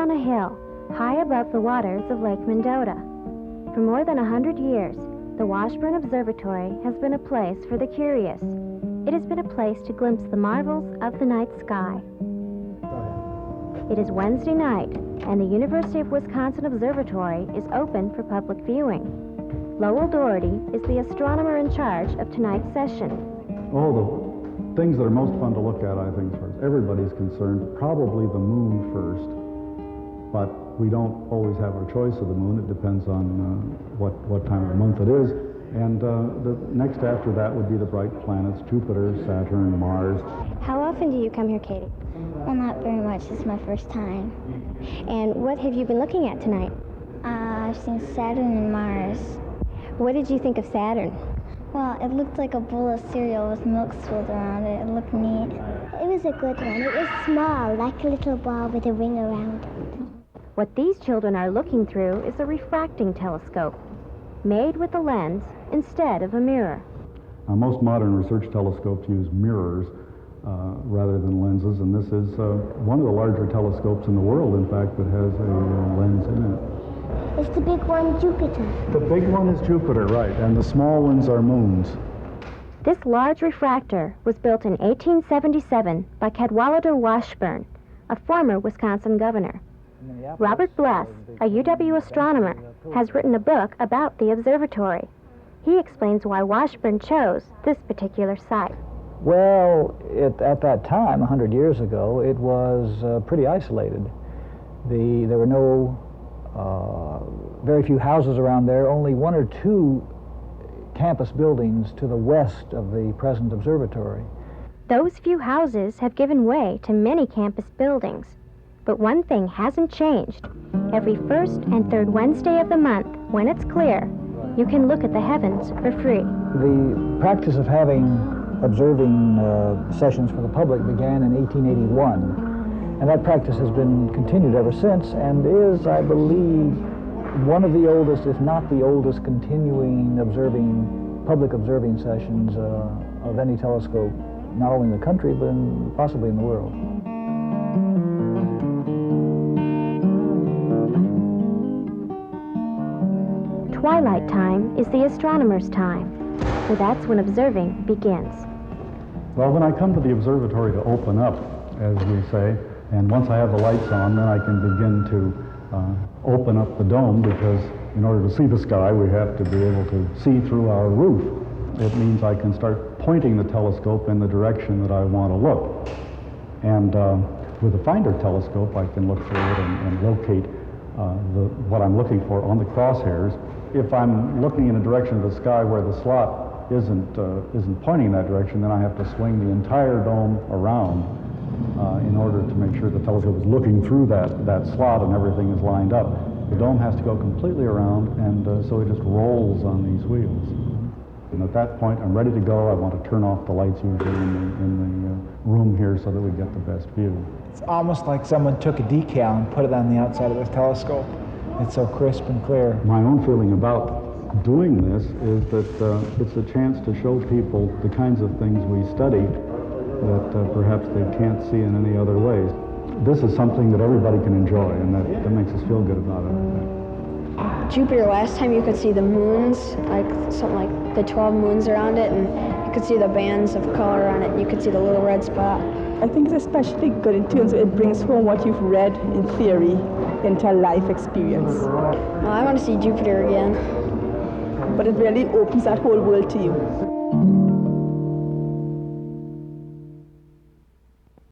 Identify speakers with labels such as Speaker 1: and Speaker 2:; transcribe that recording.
Speaker 1: on a hill, high above the waters of Lake Mendota. For more than 100 years, the Washburn Observatory has been a place for the curious. It has been a place to glimpse the marvels of the night sky. It is Wednesday night, and the University of Wisconsin Observatory is open for public viewing. Lowell Doherty is the astronomer in charge of tonight's session.
Speaker 2: Oh, the things that are most fun to look at, I think, as far as everybody's concerned, probably the moon first. But we don't always have our choice of the moon. It depends on what time of the month it is. And the next after that would be the bright planets, Jupiter, Saturn, Mars.
Speaker 1: How often do you come here, Katie?
Speaker 3: Well, not very much. This is my first time.
Speaker 1: And what have you been looking at tonight?
Speaker 3: I've seen Saturn and Mars.
Speaker 1: What did you think of Saturn?
Speaker 3: Well, it looked like a bowl of cereal with milk swirled around it. It looked neat. It was a good one. It was small, like a little ball with a ring around it.
Speaker 1: What these children are looking through is a refracting telescope, made with a lens instead of a mirror.
Speaker 2: Most modern research telescopes use mirrors rather than lenses, and this is one of the larger telescopes in the world, in fact, that has a lens in it.
Speaker 3: It's the big one, Jupiter.
Speaker 2: The big one is Jupiter, right, and the small ones are moons.
Speaker 1: This large refractor was built in 1877 by Cadwallader Washburn, a former Wisconsin governor. Robert Bless, a UW astronomer, has written a book about the observatory. He explains why Washburn chose this particular site.
Speaker 4: Well, at that time, 100 years ago, it was pretty isolated. There were very few houses around there, only one or two campus buildings to the west of the present observatory.
Speaker 1: Those few houses have given way to many campus buildings. But one thing hasn't changed. Every first and third Wednesday of the month, when it's clear, you can look at the heavens for free.
Speaker 4: The practice of observing sessions for the public began in 1881, and that practice has been continued ever since, and is, I believe, one of the oldest, if not the oldest, continuing public observing sessions of any telescope, not only in the country, but possibly in the world.
Speaker 1: Twilight time is the astronomer's time, so that's when observing begins.
Speaker 2: Well, when I come to the observatory to open up, as we say, and once I have the lights on, then I can begin to open up the dome, because in order to see the sky, we have to be able to see through our roof. It means I can start pointing the telescope in the direction that I want to look. And with a finder telescope, I can look through it and locate what I'm looking for on the crosshairs. If I'm looking in a direction of the sky where the slot isn't pointing in that direction, then I have to swing the entire dome around in order to make sure the telescope is looking through that slot and everything is lined up. The dome has to go completely around, and so it just rolls on these wheels. And at that point, I'm ready to go. I want to turn off the lights usually in the room here so that we get the best view.
Speaker 5: It's almost like someone took a decal and put it on the outside of the telescope. It's so crisp and clear.
Speaker 2: My own feeling about doing this is that it's a chance to show people the kinds of things we study that perhaps they can't see in any other ways. This is something that everybody can enjoy, and that makes us feel good about it.
Speaker 6: Jupiter, last time you could see the moons, like something like the 12 moons around it, and you could see the bands of color on it, and you could see the little red spot.
Speaker 7: I think it's especially good in terms of it brings home what you've read in theory into a life experience.
Speaker 6: Well, I want to see Jupiter again.
Speaker 7: But it really opens that whole world to you.